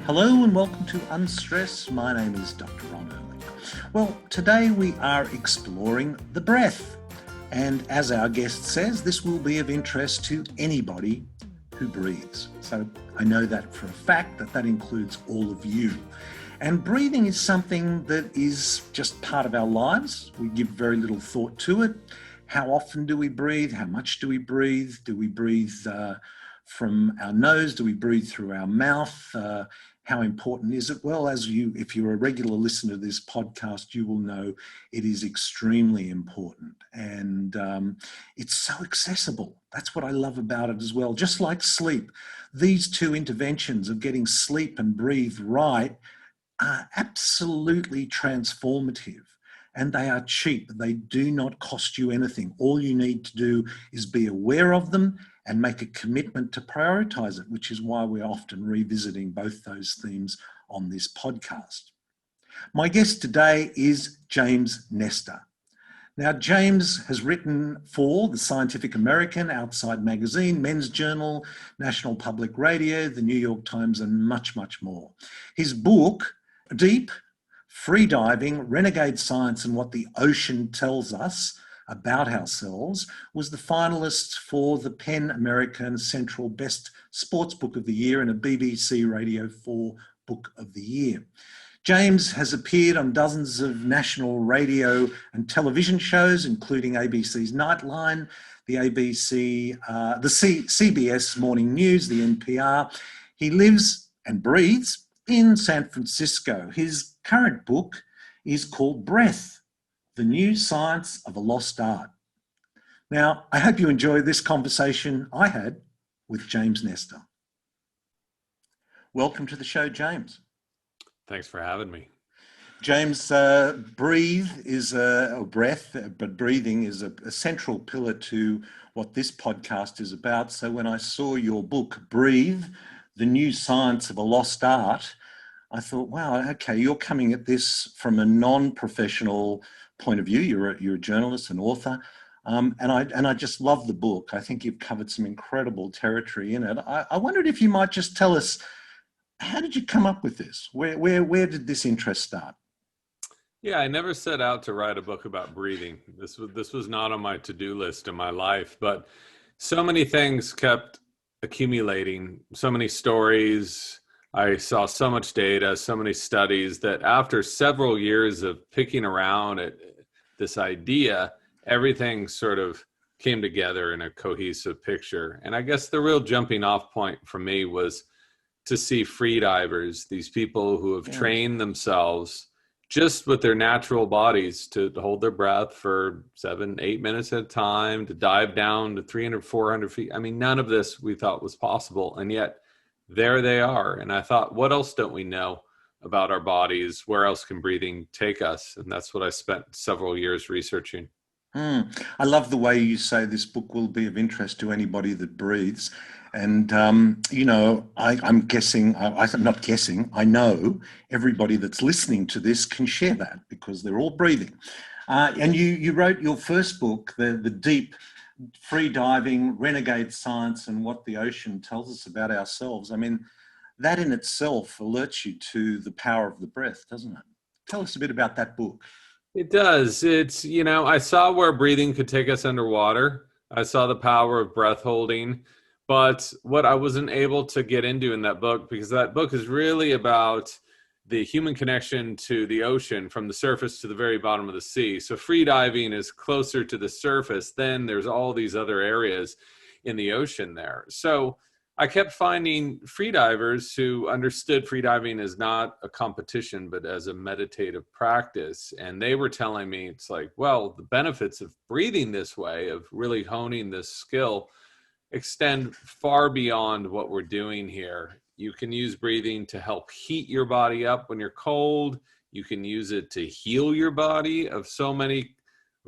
Hello and welcome to Unstress. My name is Dr. Ron Ehrlich. Well, today we are exploring the breath. And as our guest says, this will be of interest to anybody who breathes. So I know that for a fact that includes all of you. And breathing is something that is just part of our lives. We give very little thought to it. How often do we breathe? How much do we breathe? Do we breathe from our nose? Do we breathe through our mouth? How important is it? Well, if you're a regular listener to this podcast, you will know it is extremely important. And it's so accessible. That's what I love about it as well. Just like sleep, these two interventions of getting sleep and breathe right are absolutely transformative. And they are cheap. They do not cost you anything. All you need to do is be aware of them and make a commitment to prioritize it, which is why we're often revisiting both those themes on this podcast. My guest today is James Nestor. Now, James has written for the Scientific American, Outside Magazine, Men's Journal, National Public Radio, the New York Times, and much, much more. His book, Deep, Freediving, Renegade Science and What the Ocean Tells Us About Ourselves, was the finalist for the PEN American Central Best Sports Book of the Year and a BBC Radio 4 Book of the Year. James has appeared on dozens of national radio and television shows, including ABC's Nightline, the CBS Morning News, the NPR. He lives and breathes in San Francisco. His current book is called Breath, the New Science of a Lost Art. Now, I hope you enjoy this conversation I had with James Nestor. Welcome to the show, James. Thanks for having me. James, breathing is a central pillar to what this podcast is about. So when I saw your book, Breathe, the New Science of a Lost Art, I thought, wow, okay, you're coming at this from a non-professional point of view. You're a journalist, an author, and I just love the book. I think you've covered some incredible territory in it. I wondered if you might just tell us, how did you come up with this? Where did this interest start? Yeah, I never set out to write a book about breathing. This was not on my to-do list in my life, but so many things kept accumulating, so many stories. I saw so much data, so many studies that after several years of picking around at this idea, everything sort of came together in a cohesive picture. And I guess the real jumping off point for me was to see freedivers, these people who have trained themselves just with their natural bodies to hold their breath for 7-8 minutes at a time, to dive down to 300, 400 feet. I mean, none of this we thought was possible. And yet there they are. And I thought, what else don't we know about our bodies? Where else can breathing take us? And that's what I spent several years researching. I love the way you say this book will be of interest to anybody that breathes. And, I'm guessing, I'm not guessing, I know everybody that's listening to this can share that because they're all breathing. And you wrote your first book, the Deep, Freediving, Renegade Science and What the Ocean Tells Us About Ourselves. I mean, that in itself alerts you to the power of the breath, doesn't it? Tell us a bit about that book. It does. It's, I saw where breathing could take us underwater. I saw the power of breath holding. But what I wasn't able to get into in that book, because that book is really about the human connection to the ocean from the surface to the very bottom of the sea. So freediving is closer to the surface. Then there's all these other areas in the ocean there. So I kept finding freedivers who understood freediving as not a competition, but as a meditative practice. And they were telling me, it's like, well, the benefits of breathing this way, of really honing this skill, extend far beyond what we're doing here. You can use breathing to help heat your body up when you're cold. You can use it to heal your body of so many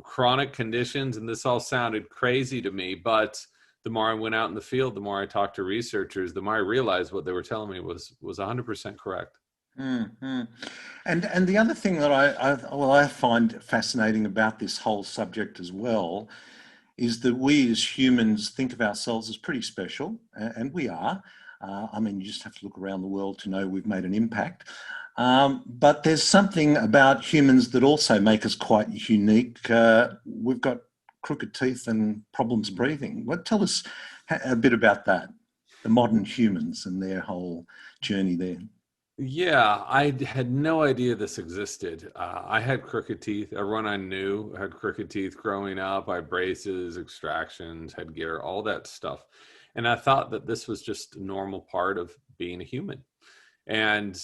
chronic conditions. And this all sounded crazy to me, but the more I went out in the field, the more I talked to researchers, the more I realized what they were telling me was 100% correct. Mm-hmm. And the other thing that I find fascinating about this whole subject as well is that we as humans think of ourselves as pretty special, and we are, I mean, you just have to look around the world to know we've made an impact. But there's something about humans that also make us quite unique. We've got crooked teeth and problems breathing. Tell us a bit about that, the modern humans and their whole journey there. Yeah, I had no idea this existed. I had crooked teeth. Everyone I knew had crooked teeth growing up. I had braces, extractions, headgear, all that stuff. And I thought that this was just a normal part of being a human. And,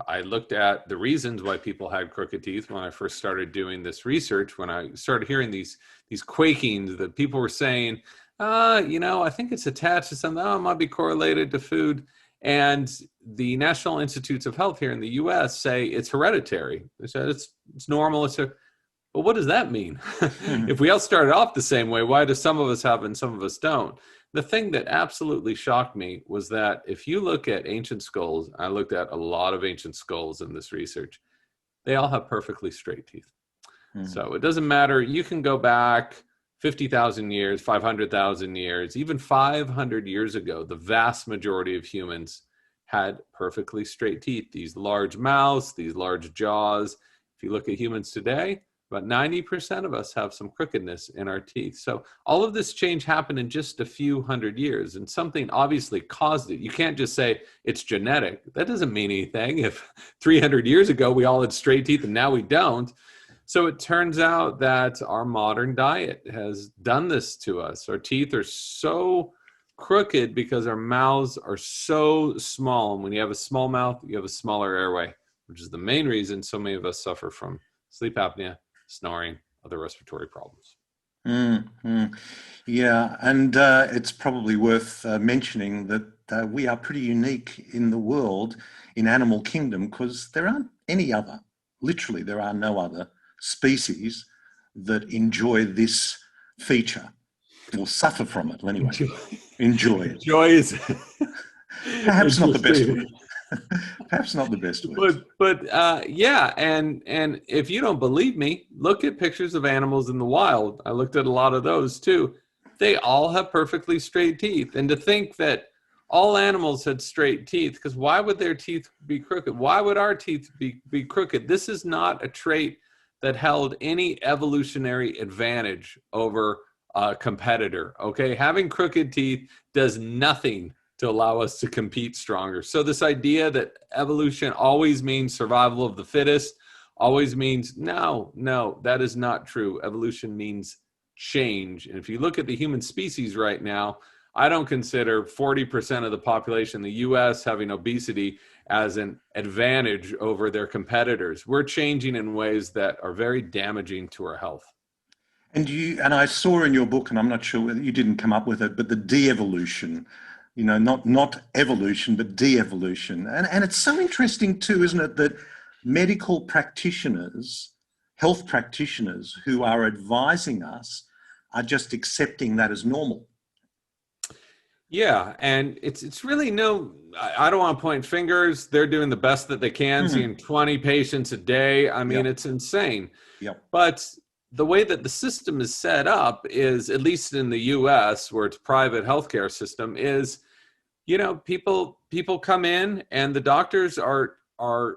I looked at the reasons why people had crooked teeth when I first started doing this research, when I started hearing these quakings that people were saying, I think it's attached to something. Oh, it might be correlated to food. And the National Institutes of Health here in the US say it's hereditary. They said it's normal. But what does that mean? If we all started off the same way, why do some of us have and some of us don't? The thing that absolutely shocked me was that if you look at ancient skulls, I looked at a lot of ancient skulls in this research, they all have perfectly straight teeth. So it doesn't matter. You can go back 50,000 years, 500,000 years, even 500 years ago, the vast majority of humans had perfectly straight teeth, these large mouths, these large jaws. If you look at humans today, about 90% of us have some crookedness in our teeth. So all of this change happened in just a few hundred years, and something obviously caused it. You can't just say it's genetic. That doesn't mean anything. If 300 years ago we all had straight teeth and now we don't. So it turns out that our modern diet has done this to us. Our teeth are so crooked because our mouths are so small. And when you have a small mouth, you have a smaller airway, which is the main reason so many of us suffer from sleep apnea, snoring, other respiratory problems. Yeah, and it's probably worth mentioning that we are pretty unique in the world, in animal kingdom, because there aren't any other, literally there are no other species that enjoy this feature or suffer from it anyway. Enjoy it. Joy is Perhaps not the best word. Perhaps not the best word. But yeah, and if you don't believe me, look at pictures of animals in the wild. I looked at a lot of those too. They all have perfectly straight teeth. And to think that all animals had straight teeth, because why would their teeth be crooked? Why would our teeth be crooked? This is not a trait that held any evolutionary advantage over a competitor. Okay, having crooked teeth does nothing to allow us to compete stronger. So this idea that evolution always means survival of the fittest always means no, that is not true. Evolution means change. And if you look at the human species right now, I don't consider 40% of the population in the US having obesity as an advantage over their competitors. We're changing in ways that are very damaging to our health. And I saw in your book, and I'm not sure whether you didn't come up with it, but the de-evolution, not evolution, but de-evolution. And it's so interesting too, isn't it, that medical practitioners, health practitioners who are advising us are just accepting that as normal. Yeah, and it's really I don't want to point fingers. They're doing the best that they can, seeing 20 patients a day. I mean, It's insane. Yep. But the way that the system is set up is, at least in the US, where it's private healthcare system, is, people come in and the doctors are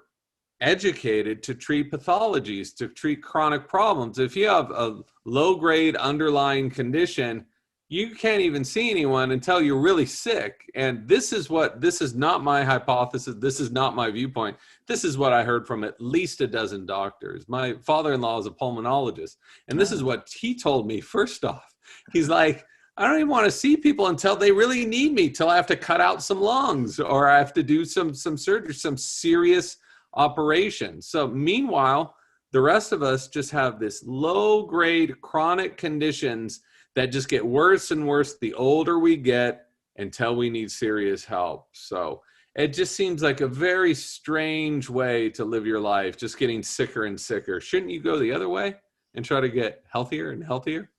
educated to treat pathologies, to treat chronic problems. If you have a low-grade underlying condition, you can't even see anyone until you're really sick. And this is not my hypothesis. This is not my viewpoint. This is what I heard from at least a dozen doctors. My father-in-law is a pulmonologist. And this is what he told me first off. He's like, I don't even want to see people until they really need me, till I have to cut out some lungs or I have to do some surgery, some serious operation. So meanwhile, the rest of us just have this low-grade chronic conditions that just get worse and worse the older we get until we need serious help. So it just seems like a very strange way to live your life, just getting sicker and sicker. Shouldn't you go the other way and try to get healthier and healthier?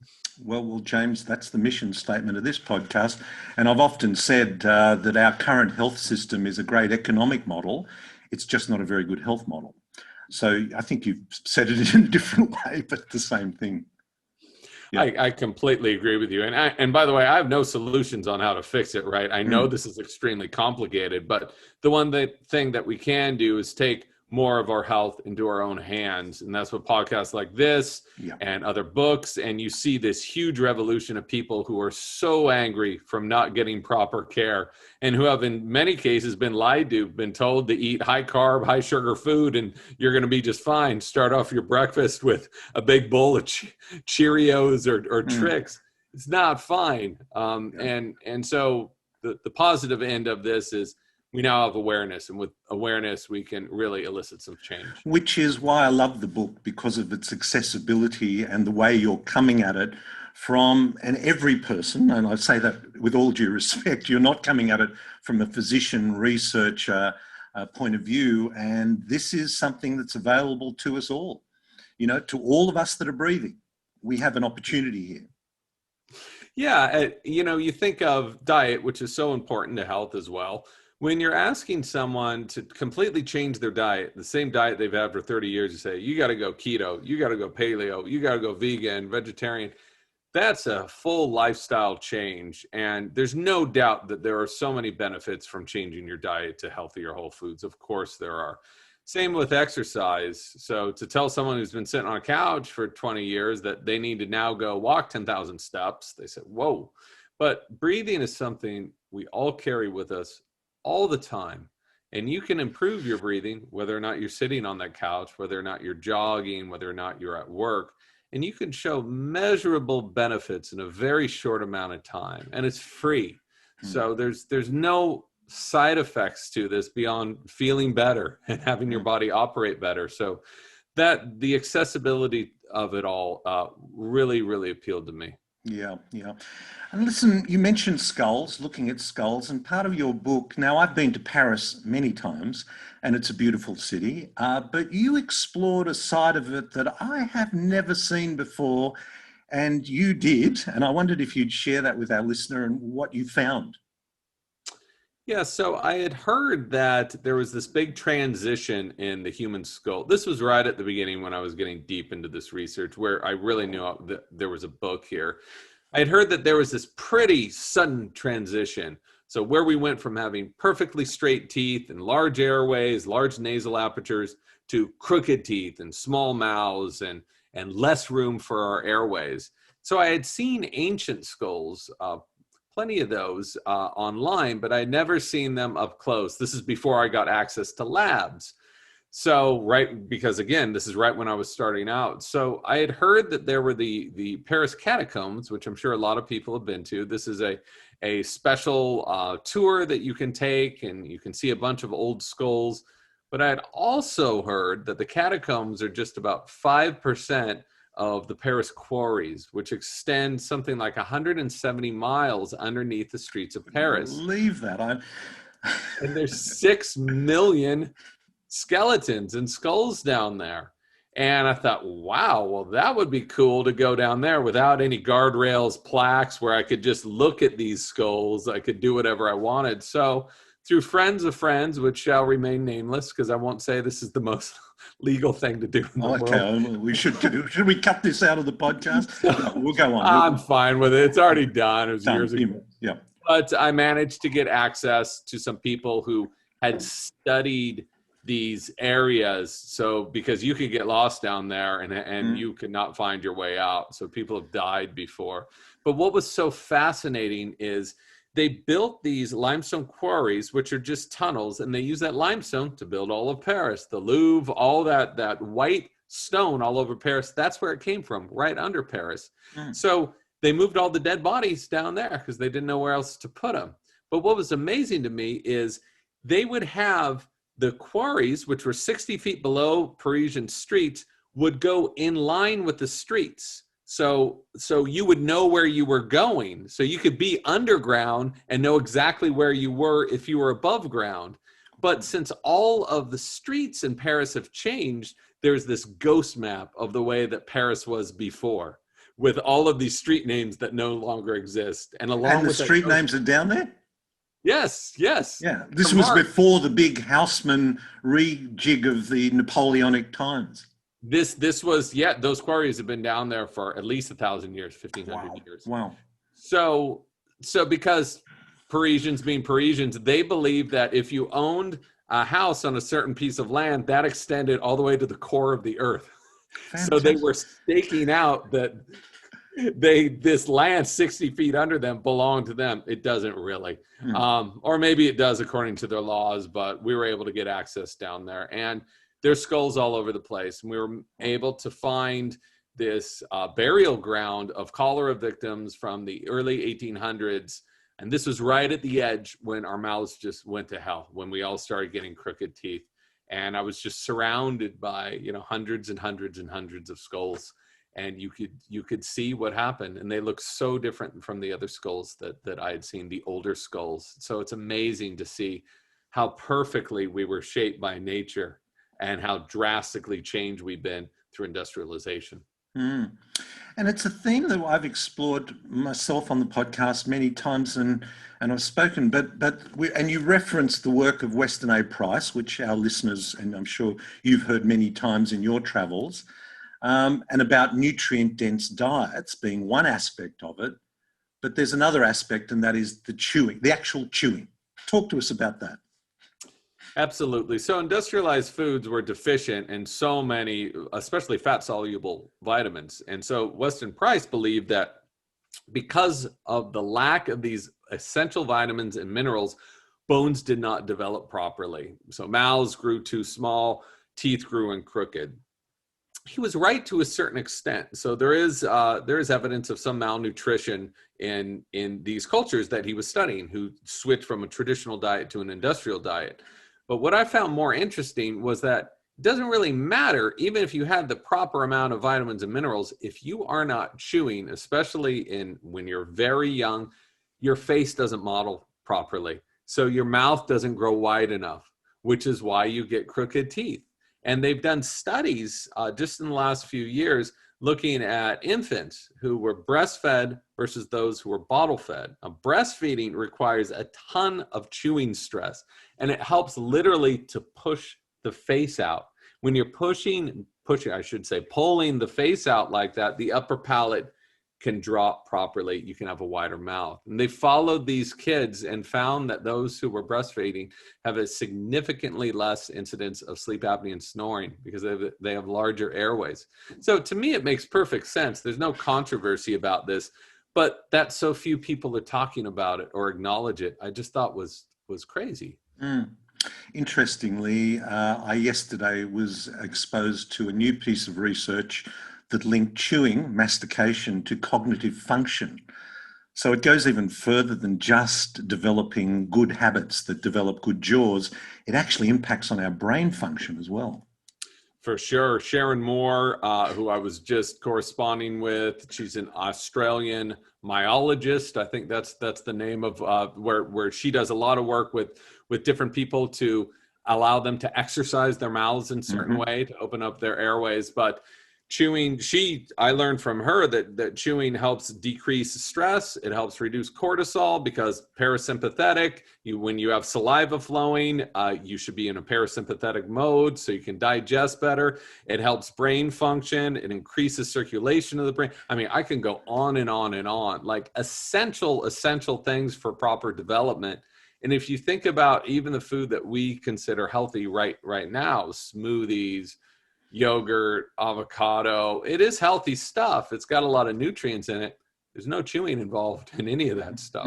Well, James, that's the mission statement of this podcast. And I've often said that our current health system is a great economic model. It's just not a very good health model. So I think you've said it in a different way, but the same thing. I completely agree with you. And by the way, I have no solutions on how to fix it, right? I know this is extremely complicated, but the thing that we can do is take more of our health into our own hands. And that's what podcasts like this and other books. And you see this huge revolution of people who are so angry from not getting proper care and who have in many cases been lied to, been told to eat high carb, high sugar food, and you're going to be just fine. Start off your breakfast with a big bowl of Cheerios or Trix. It's not fine. And so the positive end of this is we now have awareness, and with awareness, we can really elicit some change. Which is why I love the book, because of its accessibility and the way you're coming at it from an every person. And I say that with all due respect, you're not coming at it from a physician, researcher point of view. And this is something that's available to us all, to all of us that are breathing. We have an opportunity here. Yeah. You think of diet, which is so important to health as well. When you're asking someone to completely change their diet, the same diet they've had for 30 years, you say, you got to go keto, you got to go paleo, you got to go vegan, vegetarian. That's a full lifestyle change. And there's no doubt that there are so many benefits from changing your diet to healthier whole foods. Of course there are. Same with exercise. So to tell someone who's been sitting on a couch for 20 years that they need to now go walk 10,000 steps, they say, whoa. But breathing is something we all carry with us all the time. And you can improve your breathing, whether or not you're sitting on that couch, whether or not you're jogging, whether or not you're at work. And you can show measurable benefits in a very short amount of time. And it's free. So there's no side effects to this beyond feeling better and having your body operate better. So that the accessibility of it all really, really appealed to me. Yeah. And listen, you mentioned skulls, looking at skulls, and part of your book, now I've been to Paris many times, and it's a beautiful city, but you explored a side of it that I have never seen before, and you did, and I wondered if you'd share that with our listener and what you found. Yeah, so I had heard that there was this big transition in the human skull. This was right at the beginning when I was getting deep into this research, where I really knew that there was a book here. I had heard that there was this pretty sudden transition. So where we went from having perfectly straight teeth and large airways, large nasal apertures, to crooked teeth and small mouths and less room for our airways. So I had seen ancient skulls, plenty of those online, but I'd never seen them up close. This is before I got access to labs. So, because again, this is right when I was starting out. So I had heard that there were the Paris catacombs, which I'm sure a lot of people have been to. This is a special tour that you can take, and you can see a bunch of old skulls. But I had also heard that the catacombs are just about 5% of the Paris quarries, which extend something like 170 miles underneath the streets of Paris. I believe that. And there's 6 million skeletons and skulls down there. And I thought, wow, well, that would be cool to go down there without any guardrails, plaques, where I could just look at these skulls. I could do whatever I wanted. So through friends of friends, which shall remain nameless, because I won't say this is the most legal thing to do in the world. We should we cut this out of the podcast? No, we'll go on. I'm fine with it. It's already done. It was done. Years ago. Yeah. But I managed to get access to some people who had studied these areas. So because you could get lost down there and you could not find your way out. So people have died before. But what was so fascinating is they built these limestone quarries, which are just tunnels, and they use that limestone to build all of Paris, the Louvre, all that white stone all over Paris. That's where it came from, right under Paris. So they moved all the dead bodies down there because they didn't know where else to put them. But what was amazing to me is they would have the quarries, which were 60 feet below Parisian streets, would go in line with the streets. So you would know where you were going. So you could be underground and know exactly where you were if you were above ground. But since all of the streets in Paris have changed, there's this ghost map of the way that Paris was before, with all of these street names that no longer exist. And the street names are down there? Yes. Yeah, this was before the big Haussmann rejig of the Napoleonic times. This was, yeah, those quarries have been down there for at least 1,000 years, 1,500 Wow. years. Wow. So because Parisians being Parisians, they believed that if you owned a house on a certain piece of land, that extended all the way to the core of the earth. So they Fantastic. were staking out that this land 60 feet under them belonged to them. It doesn't really. Or maybe it does according to their laws, but we were able to get access down there. And there's skulls all over the place. And we were able to find this burial ground of cholera victims from the early 1800s. And this was right at the edge when our mouths just went to hell, when we all started getting crooked teeth. And I was just surrounded by, hundreds and hundreds and hundreds of skulls. And you could see what happened. And they look so different from the other skulls that I had seen, the older skulls. So it's amazing to see how perfectly we were shaped by nature and how drastically changed we've been through industrialization. And it's a theme that I've explored myself on the podcast many times, and I've spoken. And you referenced the work of Weston A. Price, which our listeners, and I'm sure you've heard many times in your travels, and about nutrient-dense diets being one aspect of it. But there's another aspect, and that is the chewing, the actual chewing. Talk to us about that. Absolutely. So industrialized foods were deficient in so many, especially fat-soluble vitamins. And so Weston Price believed that because of the lack of these essential vitamins and minerals, bones did not develop properly. So mouths grew too small, teeth grew in crooked. He was right to a certain extent. So there is evidence of some malnutrition in these cultures that he was studying, who switched from a traditional diet to an industrial diet. But what I found more interesting was that it doesn't really matter, even if you had the proper amount of vitamins and minerals, if you are not chewing, especially when you're very young, your face doesn't model properly. So your mouth doesn't grow wide enough, which is why you get crooked teeth. And they've done studies just in the last few years looking at infants who were breastfed versus those who were bottle fed. Now, breastfeeding requires a ton of chewing stress, and it helps literally to push the face out. When you're pulling the face out like that, the upper palate can drop properly. You can have a wider mouth. And they followed these kids and found that those who were breastfeeding have a significantly less incidence of sleep apnea and snoring because they have larger airways. So to me, it makes perfect sense. There's no controversy about this, but that so few people are talking about it or acknowledge it, I just thought was crazy. Interestingly, I yesterday was exposed to a new piece of research that linked chewing, mastication, to cognitive function. So it goes even further than just developing good habits that develop good jaws. It actually impacts on our brain function as well. For sure. Sharon Moore, who I was just corresponding with, she's an Australian myologist. I think that's the name of where she does a lot of work with different people to allow them to exercise their mouths in a certain way to open up their airways. But chewing, I learned from her that chewing helps decrease stress. It helps reduce cortisol because parasympathetic, when you have saliva flowing, you should be in a parasympathetic mode so you can digest better. It helps brain function. It increases circulation of the brain. I mean, I can go on and on and on, like essential things for proper development. And if you think about even the food that we consider healthy right now, smoothies, yogurt, avocado, it is healthy stuff. It's got a lot of nutrients in it. There's no chewing involved in any of that stuff.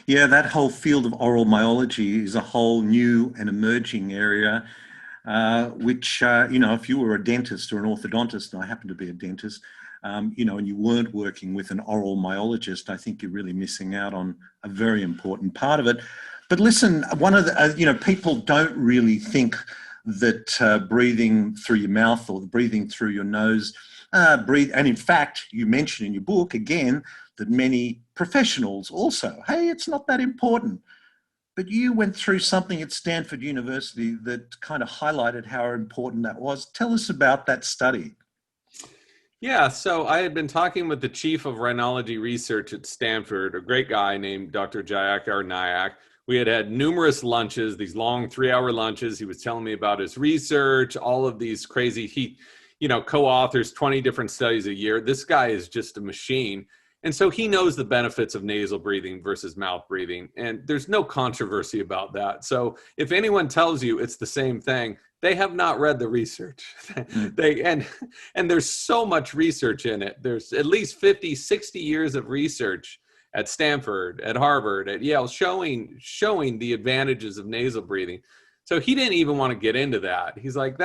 Yeah, that whole field of oral myology is a whole new and emerging area, which, if you were a dentist or an orthodontist, and I happen to be a dentist, and you weren't working with an oral myologist, I think you're really missing out on a very important part of it. But listen, one of the, people don't really think that breathing through your mouth or breathing through your nose, and in fact, you mention in your book, again, that many professionals also, hey, it's not that important. But you went through something at Stanford University that kind of highlighted how important that was. Tell us about that study. Yeah, so I had been talking with the chief of rhinology research at Stanford, a great guy named Dr. Jayakar Nayak. We had had numerous lunches, these long 3-hour lunches. He was telling me about his research, all of these crazy, he, co-authors 20 different studies a year. This guy is just a machine. And so he knows the benefits of nasal breathing versus mouth breathing. And there's no controversy about that. So if anyone tells you it's the same thing, they have not read the research. And there's so much research in it. There's at least 50, 60 years of research at Stanford, at Harvard, at Yale, showing the advantages of nasal breathing. So he didn't even want to get into that. He's like,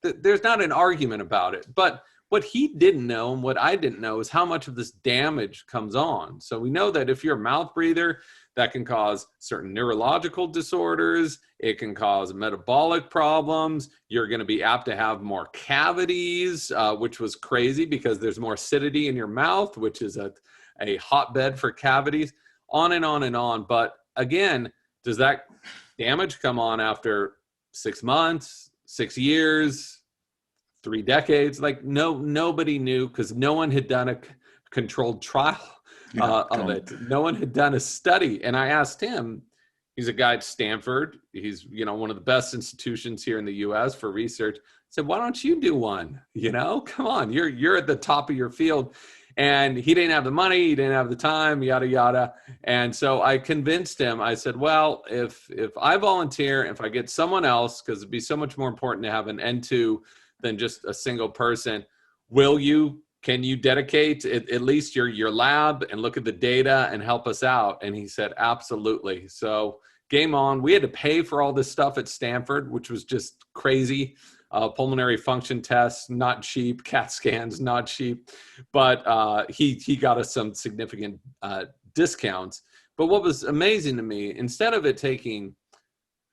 there's not an argument about it. But what he didn't know and what I didn't know is how much of this damage comes on. So we know that if you're a mouth breather, that can cause certain neurological disorders. It can cause metabolic problems. You're going to be apt to have more cavities, which was crazy because there's more acidity in your mouth, which is a hotbed for cavities, on and on and on. But again, does that damage come on after 6 months, 6 years, 3 decades? Like nobody knew, because no one had done a controlled trial of it. No one had done a study. And I asked him, he's a guy at Stanford. He's, one of the best institutions here in the US for research. I said, why don't you do one? Come on, you're at the top of your field. And he didn't have the money, he didn't have the time, yada, yada. And so I convinced him. I said, well, if I volunteer, if I get someone else, because it'd be so much more important to have an N2 than just a single person, can you dedicate at least your lab and look at the data and help us out? And he said, absolutely. So game on. We had to pay for all this stuff at Stanford, which was just crazy. Pulmonary function tests, not cheap. CAT scans, not cheap. But he got us some significant discounts. But what was amazing to me, instead of it taking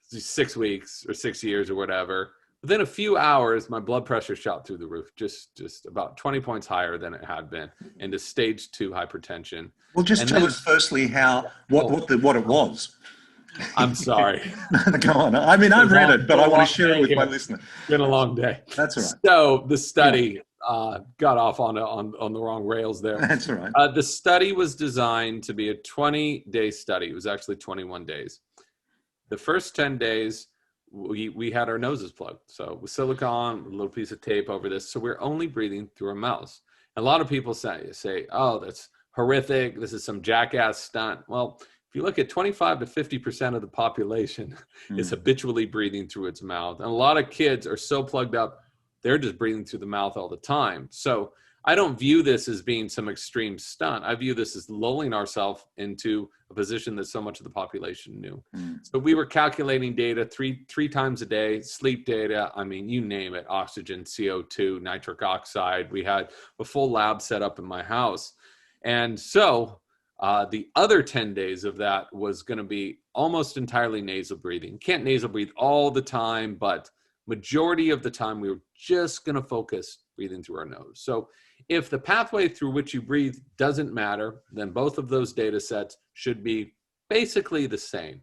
6 weeks or 6 years or whatever, within a few hours, my blood pressure shot through the roof, just about 20 points higher than it had been, into stage 2 hypertension. Well, just tell us firstly what it was. I'm sorry. Go on. I mean, I've read it, but I want to share it with my listener. It's been a long day. That's all right. So the study got off on the wrong rails there. That's all right. The study was designed to be a 20-day study. It was actually 21 days. The first 10 days, we had our noses plugged. So with silicone, a little piece of tape over this. So we're only breathing through our mouths. A lot of people say, oh, that's horrific. This is some jackass stunt. Well, if you look at 25 to 50% of the population is habitually breathing through its mouth. And a lot of kids are so plugged up, they're just breathing through the mouth all the time. So I don't view this as being some extreme stunt. I view this as lulling ourselves into a position that so much of the population knew. So we were calculating data three times a day, sleep data. I mean, you name it, oxygen, CO2, nitric oxide. We had a full lab set up in my house. And so the other 10 days of that was going to be almost entirely nasal breathing. Can't nasal breathe all the time, but majority of the time we were just going to focus breathing through our nose. So if the pathway through which you breathe doesn't matter, then both of those data sets should be basically the same.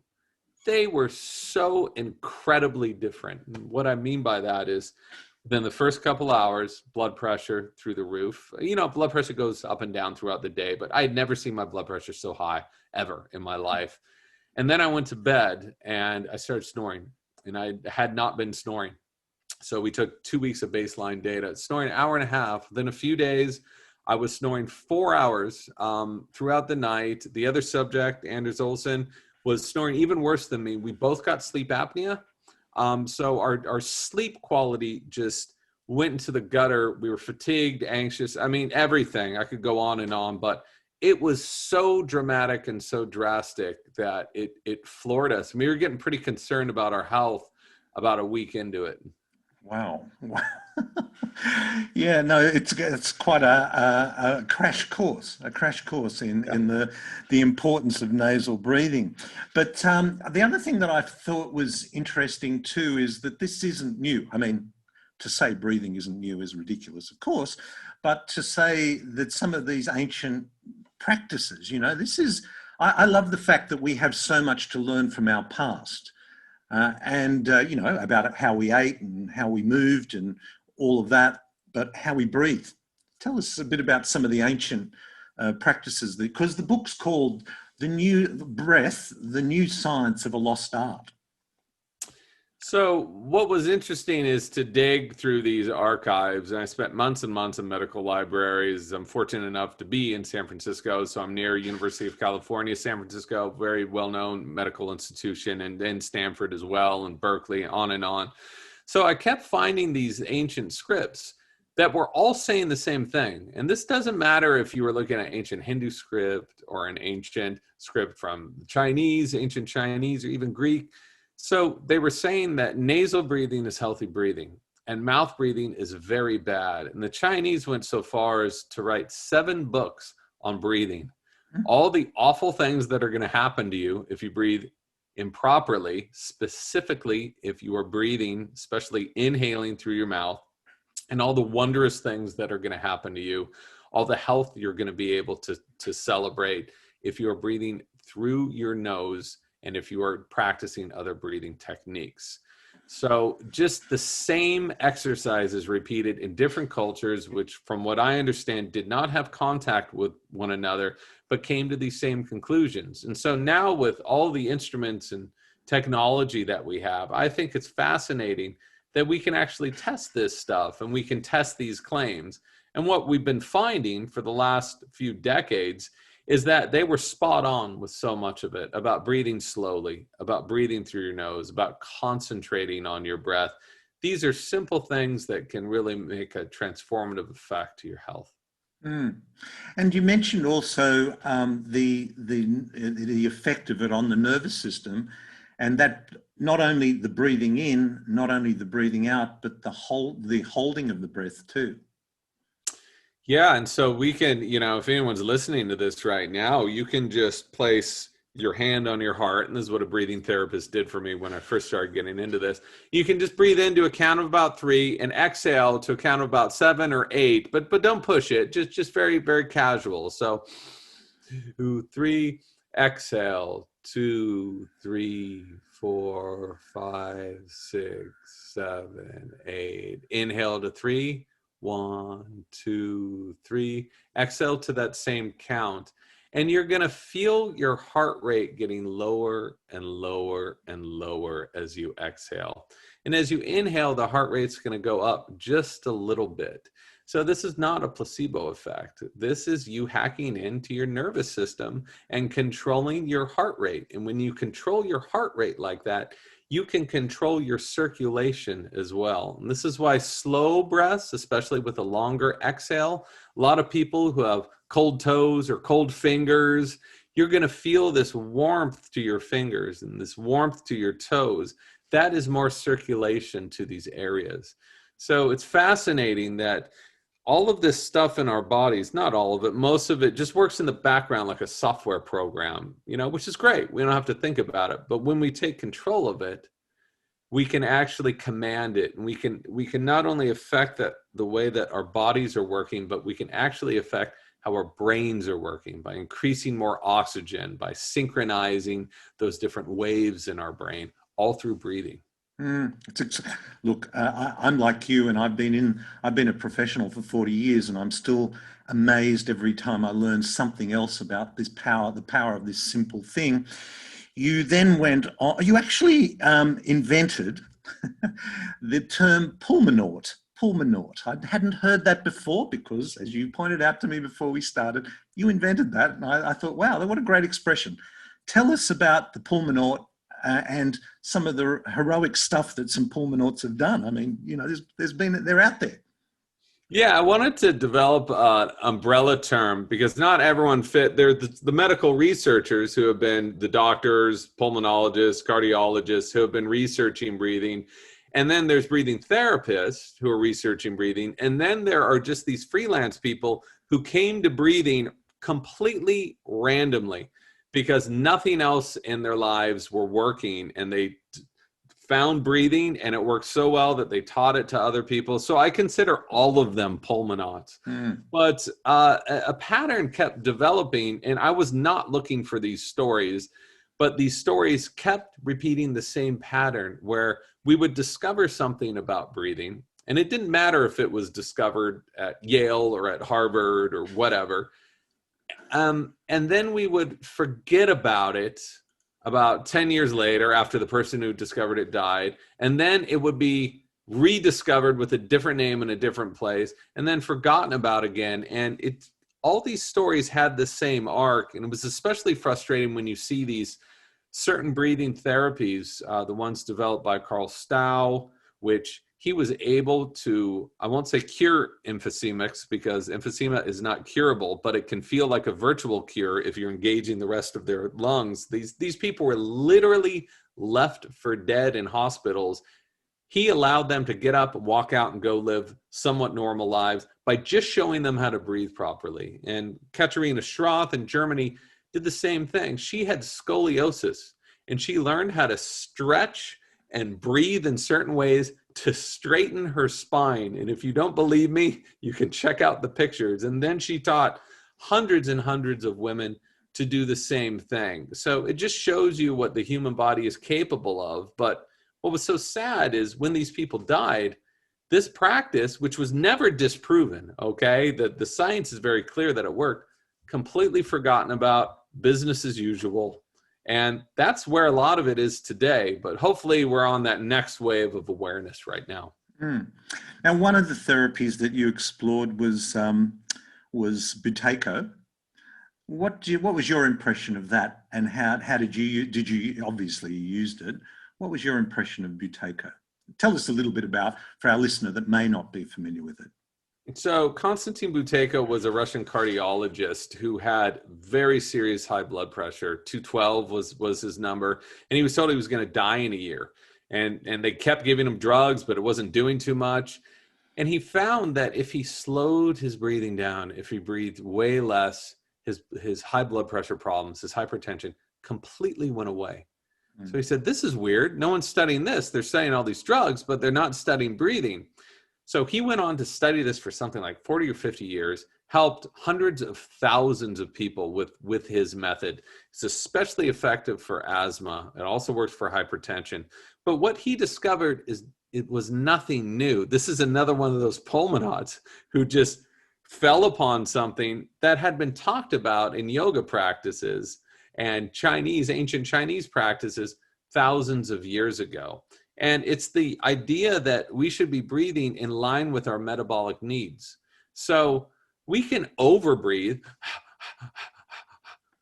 They were so incredibly different. And what I mean by that is, then the first couple hours, blood pressure through the roof. Blood pressure goes up and down throughout the day, but I had never seen my blood pressure so high ever in my life. And then I went to bed and I started snoring, and I had not been snoring. So we took 2 weeks of baseline data, snoring an hour and a half. Then a few days, I was snoring 4 hours throughout the night. The other subject, Anders Olsen, was snoring even worse than me. We both got sleep apnea. So our sleep quality just went into the gutter. We were fatigued, anxious. I mean, everything. I could go on, but it was so dramatic and so drastic that it floored us. We were getting pretty concerned about our health about a week into it. Wow. Yeah, no, it's quite a crash course in the importance of nasal breathing. But the other thing that I thought was interesting too is that this isn't new. I mean, to say breathing isn't new is ridiculous, of course, but to say that some of these ancient practices, I love the fact that we have so much to learn from our past. About how we ate and how we moved and all of that, but how we breathe. Tell us a bit about some of the ancient practices, because the book's called The New Breath, The New Science of a Lost Art. So what was interesting is to dig through these archives. And I spent months and months in medical libraries. I'm fortunate enough to be in San Francisco. So I'm near University of California, San Francisco, very well-known medical institution, and then Stanford as well, and Berkeley, on and on. So I kept finding these ancient scripts that were all saying the same thing. And this doesn't matter if you were looking at ancient Hindu script or an ancient script from Chinese, ancient Chinese, or even Greek. So they were saying that nasal breathing is healthy breathing and mouth breathing is very bad. And the Chinese went so far as to write 7 books on breathing, all the awful things that are going to happen to you if you breathe improperly, specifically if you are breathing, especially inhaling through your mouth, and all the wondrous things that are going to happen to you, all the health you're going to be able to celebrate if you are breathing through your nose and if you are practicing other breathing techniques. So just the same exercises repeated in different cultures, which from what I understand did not have contact with one another, but came to these same conclusions. And so now with all the instruments and technology that we have, I think it's fascinating that we can actually test this stuff and we can test these claims. And what we've been finding for the last few decades is that they were spot on with so much of it, about breathing slowly, about breathing through your nose, about concentrating on your breath. These are simple things that can really make a transformative effect to your health. Mm. And you mentioned also the effect of it on the nervous system, and that not only the breathing in, not only the breathing out, but the holding of the breath too. Yeah, and so we can, if anyone's listening to this right now, you can just place your hand on your heart, and this is what a breathing therapist did for me when I first started getting into this. You can just breathe into a count of about 3 and exhale to a count of about 7 or 8, but don't push it. Just very, very casual. So 2, 3, exhale, 2, 3, 4, 5, 6, 7, 8. Inhale to 3. 1, 2, 3. Exhale to that same count. And you're going to feel your heart rate getting lower and lower and lower as you exhale. And as you inhale, the heart rate's going to go up just a little bit. So this is not a placebo effect. This is you hacking into your nervous system and controlling your heart rate. And when you control your heart rate like that, you can control your circulation as well. And this is why slow breaths, especially with a longer exhale, a lot of people who have cold toes or cold fingers, you're going to feel this warmth to your fingers and this warmth to your toes. That is more circulation to these areas. So it's fascinating that all of this stuff in our bodies, not all of it, most of it just works in the background like a software program, which is great. We don't have to think about it. But when we take control of it, we can actually command it. And we can not only affect the way that our bodies are working, but we can actually affect how our brains are working by increasing more oxygen, by synchronizing those different waves in our brain, all through breathing. Look, I'm like you, and I've been a professional for 40 years, and I'm still amazed every time I learn something else about this power, the power of this simple thing. You then went on, you actually invented the term pulmonaut. I hadn't heard that before because, as you pointed out to me before we started, you invented that, and I thought, wow, what a great expression. Tell us about the pulmonaut. And some of the heroic stuff that some pulmonauts have done. I mean, they're out there. Yeah, I wanted to develop an umbrella term because not everyone fit. They're the medical researchers who have been the doctors, pulmonologists, cardiologists who have been researching breathing. And then there's breathing therapists who are researching breathing. And then there are just these freelance people who came to breathing completely randomly, because nothing else in their lives were working, and they found breathing and it worked so well that they taught it to other people. So I consider all of them pulmonauts. But a pattern kept developing, and I was not looking for these stories, but these stories kept repeating the same pattern where we would discover something about breathing, and it didn't matter if it was discovered at Yale or at Harvard or whatever. And then we would forget about it about 10 years later after the person who discovered it died. And then it would be rediscovered with a different name in a different place and then forgotten about again. And all these stories had the same arc. And it was especially frustrating when you see these certain breathing therapies, the ones developed by Carl Stow, which he was able to, I won't say cure emphysemics because emphysema is not curable, but it can feel like a virtual cure if you're engaging the rest of their lungs. These people were literally left for dead in hospitals. He allowed them to get up, walk out, and go live somewhat normal lives by just showing them how to breathe properly. And Katharina Schroth in Germany did the same thing. She had scoliosis, and she learned how to stretch and breathe in certain ways to straighten her spine. And if you don't believe me, you can check out the pictures. And then she taught hundreds and hundreds of women to do the same thing. So it just shows you what the human body is capable of. But what was so sad is when these people died, this practice, which was never disproven, okay, the science is very clear that it worked, completely forgotten about, business as usual. And that's where a lot of it is today. But hopefully we're on that next wave of awareness right now. Now, one of the therapies that you explored was Buteyko. What was your impression of that, and how did you obviously you used it? What was your impression of Buteyko? Tell us a little bit about, for our listener that may not be familiar with it. So Konstantin Buteyko was a Russian cardiologist who had very serious high blood pressure. 212 was his number, and he was told he was going to die in a year. And they kept giving him drugs, but it wasn't doing too much. And he found that if he slowed his breathing down, if he breathed way less, his high blood pressure problems, his hypertension completely went away. So he said, this is weird. No one's studying this. They're studying all these drugs, but they're not studying breathing. So he went on to study this for something like 40 or 50 years, helped hundreds of thousands of people with his method. It's especially effective for asthma. It also works for hypertension. But what he discovered is it was nothing new. This is another one of those pulmonauts who just fell upon something that had been talked about in yoga practices and ancient Chinese practices thousands of years ago. And it's the idea that we should be breathing in line with our metabolic needs. So we can overbreathe.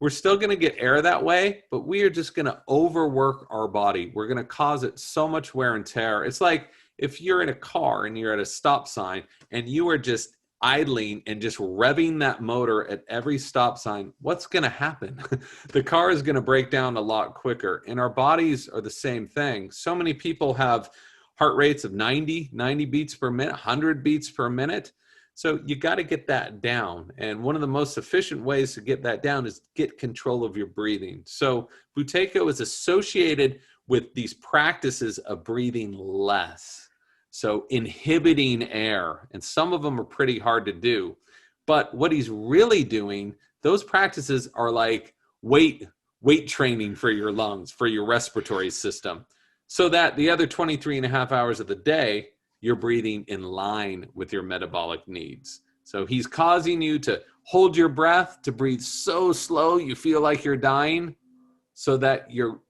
We're still going to get air that way, but we are just going to overwork our body. We're going to cause it so much wear and tear. It's like if you're in a car and you're at a stop sign and you are just idling and just revving that motor at every stop sign, what's going to happen? The car is going to break down a lot quicker. And our bodies are the same thing. So many people have heart rates of 90 beats per minute, 100 beats per minute. So you got to get that down. And one of the most efficient ways to get that down is get control of your breathing. So Buteyko is associated with these practices of breathing less. So inhibiting air, and some of them are pretty hard to do. But what he's really doing, those practices are like weight training for your lungs, for your respiratory system, so that the other 23 and a half hours of the day, you're breathing in line with your metabolic needs. So he's causing you to hold your breath, to breathe so slow you feel like you're dying, so that you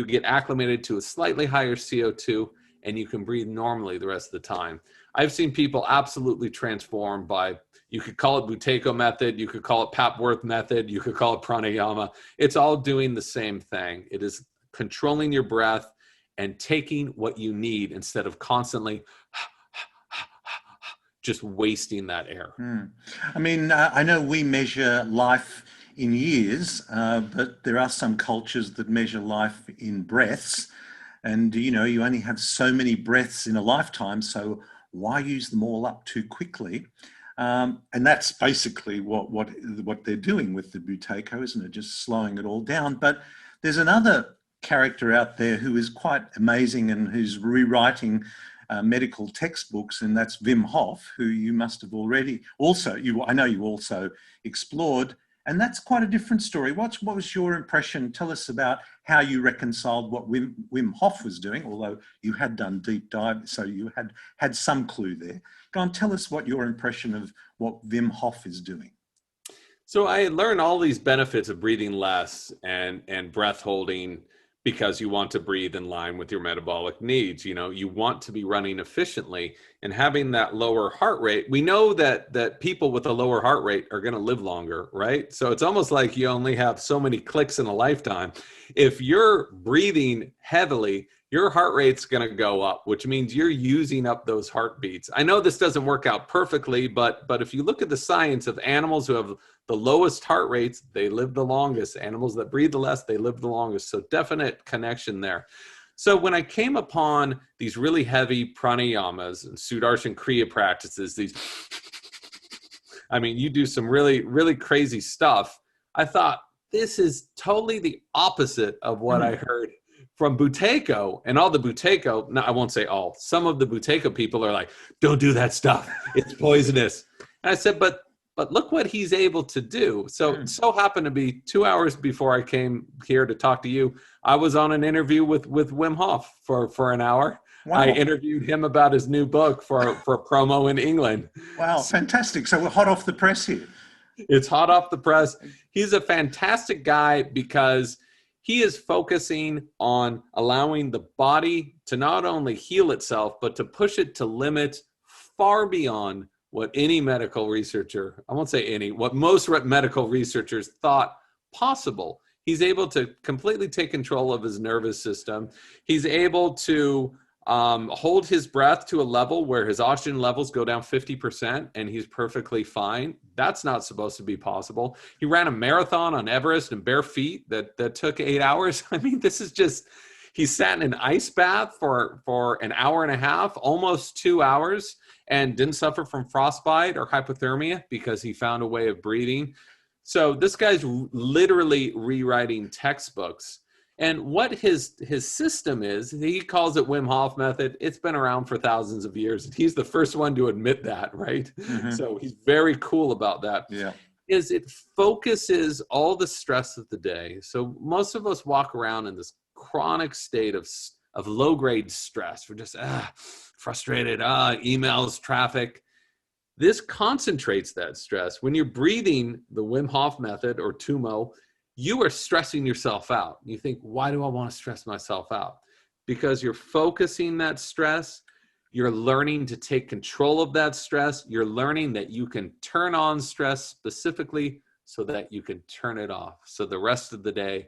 get acclimated to a slightly higher CO2 and you can breathe normally the rest of the time. I've seen people absolutely transformed by, you could call it Buteyko method, you could call it Papworth method, you could call it pranayama. It's all doing the same thing. It is controlling your breath and taking what you need instead of constantly just wasting that air. I mean, I know we measure life in years, but there are some cultures that measure life in breaths. And, you know, you only have so many breaths in a lifetime, so why use them all up too quickly? And that's basically what they're doing with the Buteyko, isn't it? Just slowing it all down. But there's another character out there who is quite amazing and who's rewriting medical textbooks, and that's Wim Hof, who you must have already I know you also explored. And that's quite a different story. What was your impression? Tell us about how you reconciled what Wim Hof was doing, although you had done deep dive, so you had some clue there. Go on, tell us what your impression of what Wim Hof is doing. So I learned all these benefits of breathing less and breath holding because you want to breathe in line with your metabolic needs. You know, you want to be running efficiently and having that lower heart rate. We know that people with a lower heart rate are going to live longer, right? So it's almost like you only have so many clicks in a lifetime. If you're breathing heavily, your heart rate's going to go up, which means you're using up those heartbeats. I know this doesn't work out perfectly, but if you look at the science of animals who have the lowest heart rates, they live the longest. Animals that breathe the less, they live the longest. So definite connection there. So when I came upon these really heavy pranayamas and Sudarshan Kriya practices, I mean, you do some really, really crazy stuff. I thought, this is totally the opposite of what I heard from Buteyko. And all the Buteyko, no, I won't say all, some of the Buteyko people are like, don't do that stuff. It's poisonous. And I said, but look what he's able to do. So happened to be 2 hours before I came here to talk to you, I was on an interview with Wim Hof for an hour. Wow. I interviewed him about his new book for a promo in England. Wow, fantastic. So we're hot off the press here. It's hot off the press. He's a fantastic guy because he is focusing on allowing the body to not only heal itself, but to push it to limits far beyond what any medical researcher, I won't say any, what most medical researchers thought possible. He's able to completely take control of his nervous system. He's able to hold his breath to a level where his oxygen levels go down 50% and he's perfectly fine. That's not supposed to be possible. He ran a marathon on Everest in bare feet that took 8 hours. I mean, this is just, he sat in an ice bath for an hour and a half, almost 2 hours, and didn't suffer from frostbite or hypothermia because he found a way of breathing. So this guy's literally rewriting textbooks. And what his system is, he calls it Wim Hof method. It's been around for thousands of years. He's the first one to admit that, right? Mm-hmm. So he's very cool about that. Yeah. Is it focuses all the stress of the day. So most of us walk around in this chronic state of low-grade stress. We're just frustrated, emails, traffic. This concentrates that stress. When you're breathing the Wim Hof method or Tumo, you are stressing yourself out. You think, why do I want to stress myself out? Because you're focusing that stress. You're learning to take control of that stress. You're learning that you can turn on stress specifically so that you can turn it off. So the rest of the day,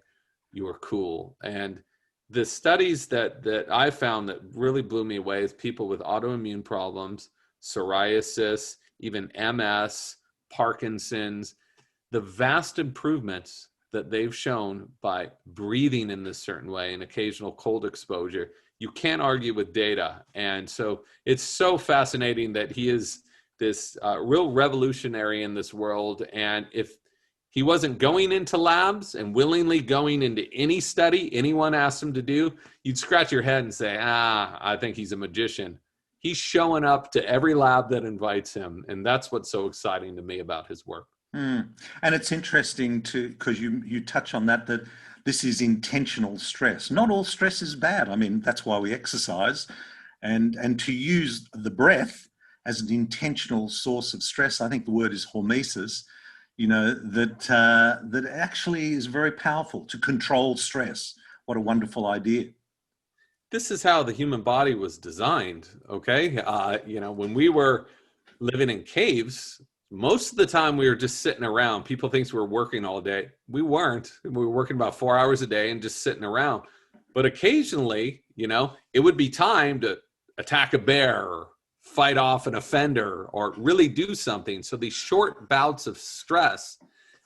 you are cool. And the studies that I found that really blew me away is people with autoimmune problems, psoriasis, even MS, Parkinson's, the vast improvements that they've shown by breathing in this certain way and occasional cold exposure. You can't argue with data. And so it's so fascinating that he is this real revolutionary in this world. And if he wasn't going into labs and willingly going into any study anyone asked him to do, you'd scratch your head and say, I think he's a magician. He's showing up to every lab that invites him. And that's what's so exciting to me about his work. And it's interesting because you touch on that this is intentional stress. Not all stress is bad. I mean, that's why we exercise, and to use the breath as an intentional source of stress. I think the word is hormesis. You know, that actually is very powerful to control stress. What a wonderful idea. This is how the human body was designed. Okay, when we were living in caves, most of the time we were just sitting around. People think we were working all day. We weren't. We were working about 4 hours a day and just sitting around. But occasionally, it would be time to attack a bear or fight off an offender or really do something. So these short bouts of stress,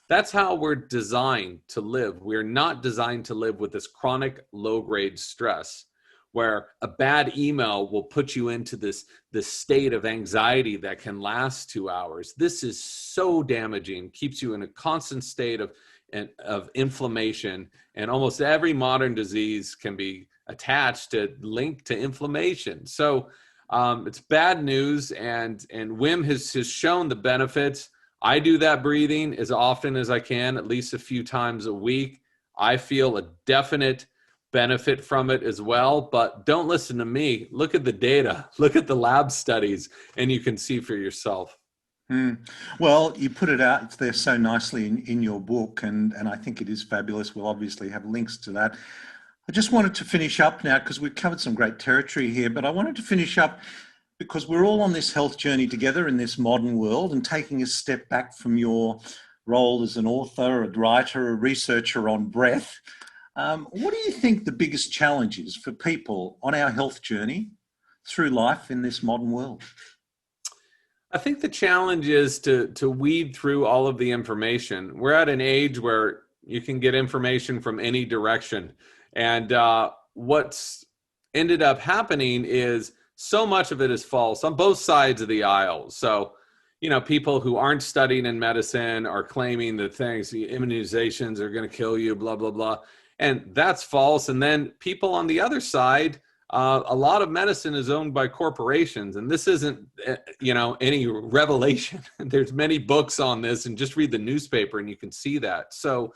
that's how we're designed to live. We're not designed to live with this chronic low-grade stress where a bad email will put you into this state of anxiety that can last 2 hours. This is so damaging, keeps you in a constant state of inflammation. And almost every modern disease can be linked to inflammation. So it's bad news. And Wim has shown the benefits. I do that breathing as often as I can, at least a few times a week. I feel a definite benefit from it as well, but don't listen to me. Look at the data, look at the lab studies, and you can see for yourself. Mm. Well, you put it out there so nicely in your book, and I think it is fabulous. We'll obviously have links to that. I just wanted to finish up now because we've covered some great territory here, but I wanted to finish up because we're all on this health journey together in this modern world, and taking a step back from your role as an author, a writer, a researcher on breath. What do you think the biggest challenge is for people on our health journey through life in this modern world? I think the challenge is to weed through all of the information. We're at an age where you can get information from any direction. And what's ended up happening is so much of it is false on both sides of the aisle. So, people who aren't studying in medicine are claiming that the immunizations are going to kill you, blah, blah, blah. And that's false. And then people on the other side, a lot of medicine is owned by corporations, and this isn't, any revelation. There's many books on this, and just read the newspaper and you can see that. So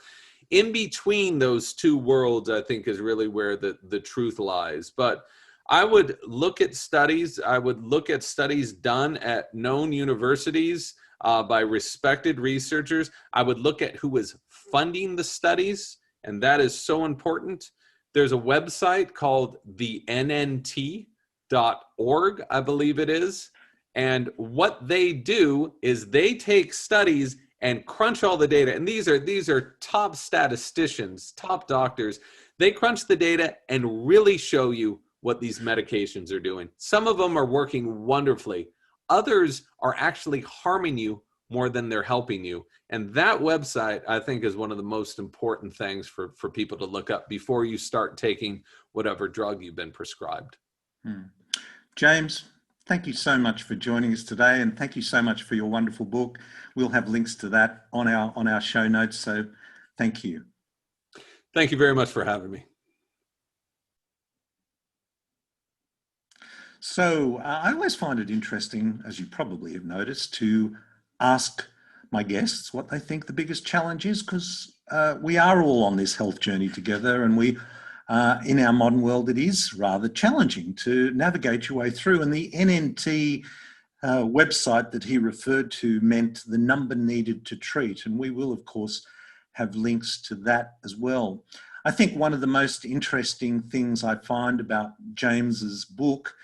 in between those two worlds, I think is really where the truth lies. But I would look at studies. I would look at studies done at known universities by respected researchers. I would look at who is funding the studies, and that is so important. There's a website called the NNT.org, I believe it is. And what they do is they take studies and crunch all the data. And these are top statisticians, top doctors. They crunch the data and really show you what these medications are doing. Some of them are working wonderfully. Others are actually harming you more than they're helping you. And that website, I think, is one of the most important things for people to look up before you start taking whatever drug you've been prescribed. James, thank you so much for joining us today, and thank you so much for your wonderful book. We'll have links to that on our show notes, so thank you. Thank you very much for having me. So I always find it interesting, as you probably have noticed, to ask my guests what they think the biggest challenge is, because we are all on this health journey together, and we in our modern world, it is rather challenging to navigate your way through. And the NNT website that he referred to meant the number needed to treat. And we will, of course, have links to that as well. I think one of the most interesting things I find about James's book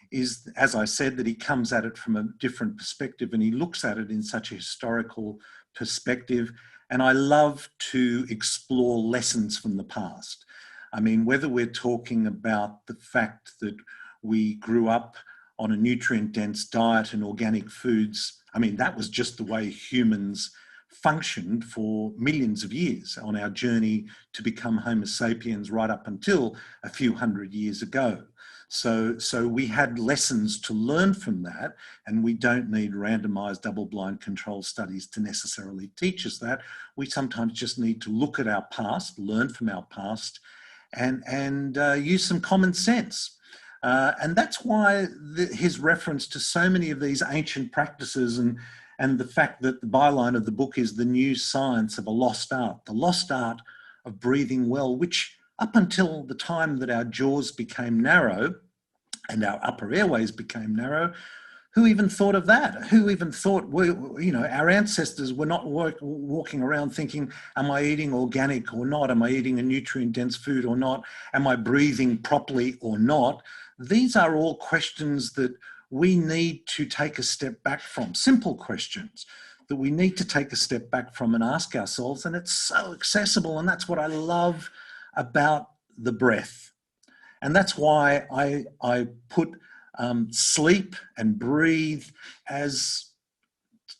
is, as I said, that he comes at it from a different perspective, and he looks at it in such a historical perspective. And I love to explore lessons from the past. I mean, whether we're talking about the fact that we grew up on a nutrient-dense diet and organic foods, I mean, that was just the way humans functioned for millions of years on our journey to become Homo sapiens right up until a few hundred years ago. So we had lessons to learn from that, and we don't need randomized double-blind control studies to necessarily teach us that. We sometimes just need to look at our past, learn from our past, and use some common sense. And that's why his reference to so many of these ancient practices, and the fact that the byline of the book is the new science of a lost art, the lost art of breathing well, which up until the time that our jaws became narrow and our upper airways became narrow, who even thought of that? Who even thought, our ancestors were not walking around thinking, am I eating organic or not? Am I eating a nutrient-dense food or not? Am I breathing properly or not? These are all questions that we need to take a step back from, simple questions that we need to take a step back from and ask ourselves. And it's so accessible. And that's what I love about the breath. And that's why I put sleep and breathe as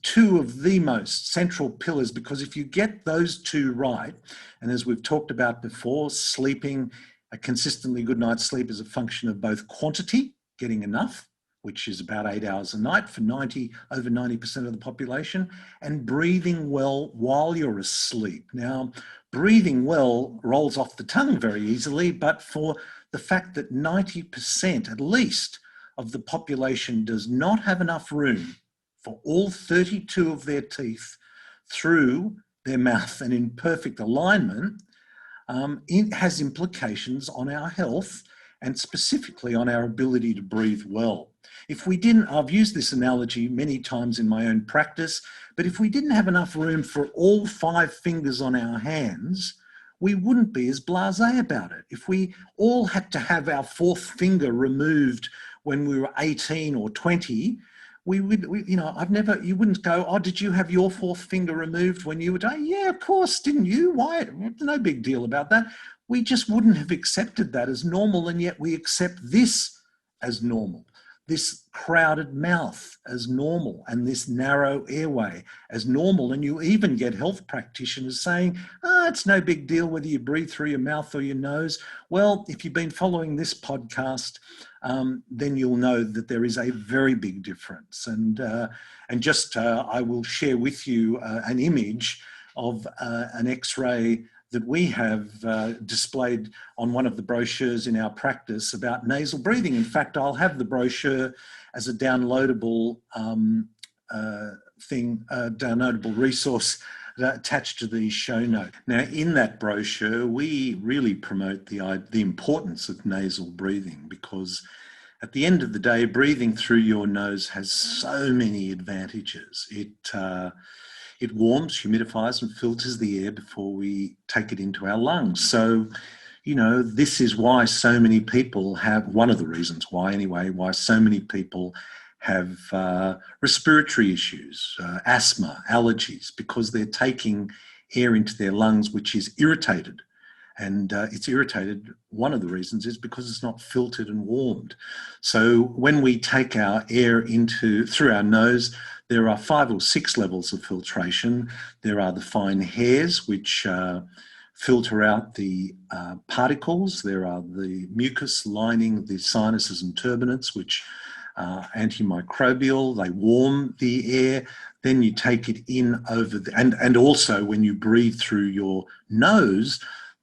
two of the most central pillars, because if you get those two right, and as we've talked about before, sleeping, a consistently good night's sleep is a function of both quantity, getting enough, which is about 8 hours a night for over 90% of the population, and breathing well while you're asleep. Now, breathing well rolls off the tongue very easily, but for the fact that 90% at least of the population does not have enough room for all 32 of their teeth through their mouth and in perfect alignment, it has implications on our health and specifically on our ability to breathe well. If we didn't, I've used this analogy many times in my own practice, but if we didn't have enough room for all 5 fingers on our hands, we wouldn't be as blasé about it. If we all had to have our 4th finger removed when we were 18 or 20, you wouldn't go, oh, did you have your 4th finger removed when you were doing? Yeah, of course, didn't you? Why? No big deal about that. We just wouldn't have accepted that as normal, and yet we accept this as normal. This crowded mouth as normal, and this narrow airway as normal. And you even get health practitioners saying, it's no big deal whether you breathe through your mouth or your nose. Well, if you've been following this podcast, then you'll know that there is a very big difference. And I will share with you an image of an X-ray that we have displayed on one of the brochures in our practice about nasal breathing. In fact, I'll have the brochure as a downloadable downloadable resource attached to the show note. Now, in that brochure, we really promote the importance of nasal breathing, because at the end of the day, breathing through your nose has so many advantages. It warms, humidifies, and filters the air before we take it into our lungs. So, this is why so many people have, one of the reasons why anyway, why so many people have respiratory issues, asthma, allergies, because they're taking air into their lungs, which is irritated. And it's irritated, one of the reasons is because it's not filtered and warmed. So when we take our air through our nose, there are 5 or 6 levels of filtration. There are the fine hairs, which filter out the particles. There are the mucus lining the sinuses and turbinates, which are antimicrobial. They warm the air. Then you take it in over and also when you breathe through your nose,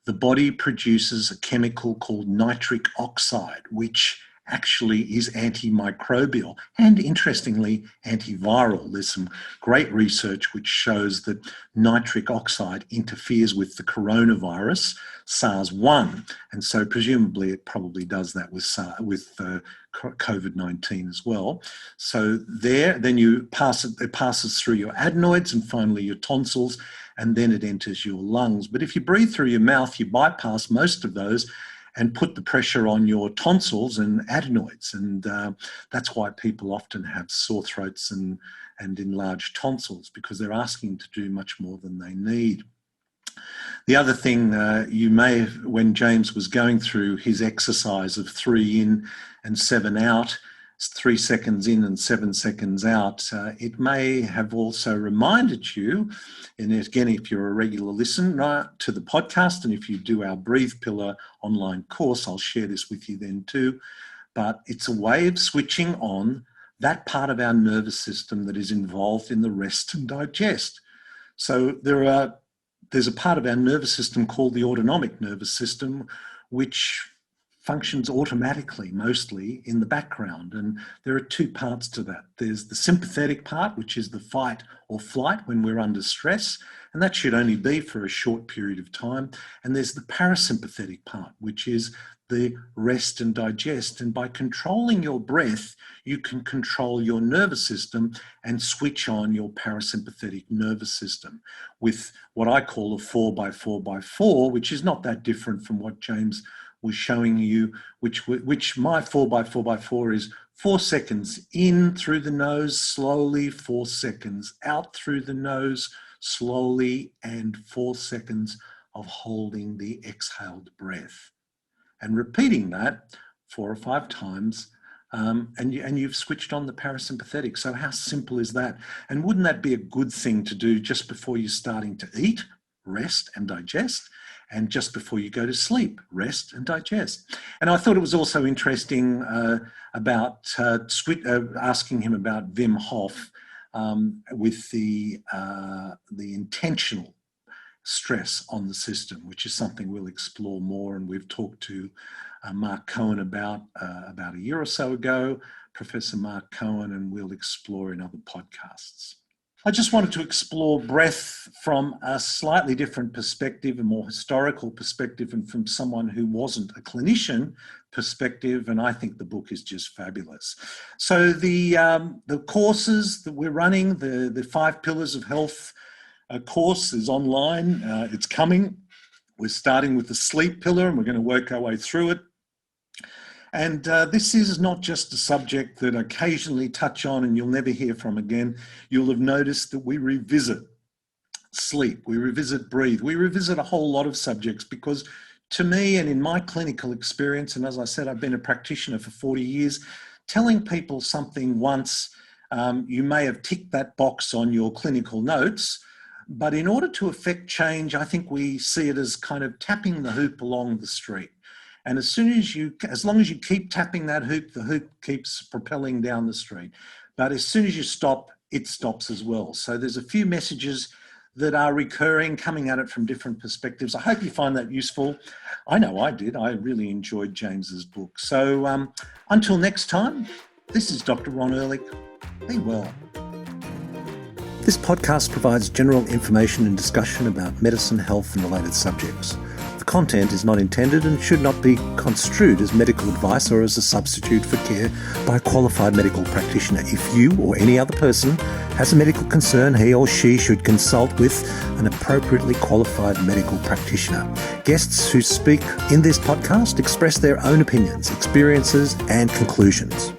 the body produces a chemical called nitric oxide, which actually is antimicrobial and, interestingly, antiviral. There's some great research which shows that nitric oxide interferes with the coronavirus, SARS-1, and so presumably it probably does that with COVID-19 as well. So then it passes through your adenoids and finally your tonsils, and then it enters your lungs. But if you breathe through your mouth, you bypass most of those and put the pressure on your tonsils and adenoids. And that's why people often have sore throats and enlarged tonsils, because they're asking to do much more than they need. The other thing you may have, when James was going through his exercise of 3 in and 7 out, 3 seconds in and 7 seconds out, it may have also reminded you, and again, if you're a regular listener to the podcast, and if you do our Breathe Pillar online course, I'll share this with you then too, but it's a way of switching on that part of our nervous system that is involved in the rest and digest. So there's a part of our nervous system called the autonomic nervous system, which functions automatically, mostly in the background. And there are 2 parts to that. There's the sympathetic part, which is the fight or flight when we're under stress, and that should only be for a short period of time. And there's the parasympathetic part, which is the rest and digest. And by controlling your breath, you can control your nervous system and switch on your parasympathetic nervous system with what I call a 4x4x4, which is not that different from what James was showing you, which my 4x4x4 is 4 seconds in through the nose slowly, 4 seconds out through the nose slowly, and 4 seconds of holding the exhaled breath. And repeating that 4 or 5 times, and you've switched on the parasympathetic. So how simple is that? And wouldn't that be a good thing to do just before you're starting to eat, rest and digest? And just before you go to sleep, rest and digest. And I thought it was also interesting about asking him about Wim Hof with the intentional stress on the system, which is something we'll explore more. And we've talked to Mark Cohen about a year or so ago, Professor Mark Cohen, and we'll explore in other podcasts. I just wanted to explore breath from a slightly different perspective, a more historical perspective, and from someone who wasn't a clinician perspective, and I think the book is just fabulous. So the courses that we're running, the 5 Pillars of Health course is online. It's coming. We're starting with the sleep pillar, and we're going to work our way through it. And this is not just a subject that I occasionally touch on and you'll never hear from again. You'll have noticed that we revisit sleep, we revisit breathe, we revisit a whole lot of subjects, because to me, and in my clinical experience, and as I said, I've been a practitioner for 40 years, telling people something once, you may have ticked that box on your clinical notes, but in order to affect change, I think we see it as kind of tapping the hoop along the street. And as long as you keep tapping that hoop, the hoop keeps propelling down the street. But as soon as you stop, it stops as well. So there's a few messages that are recurring, coming at it from different perspectives. I hope you find that useful. I know I did. I really enjoyed James's book. So until next time, this is Dr. Ron Ehrlich. Be well. This podcast provides general information and discussion about medicine, health, and related subjects. The content is not intended and should not be construed as medical advice or as a substitute for care by a qualified medical practitioner. If you or any other person has a medical concern, he or she should consult with an appropriately qualified medical practitioner. Guests who speak in this podcast express their own opinions, experiences, and conclusions.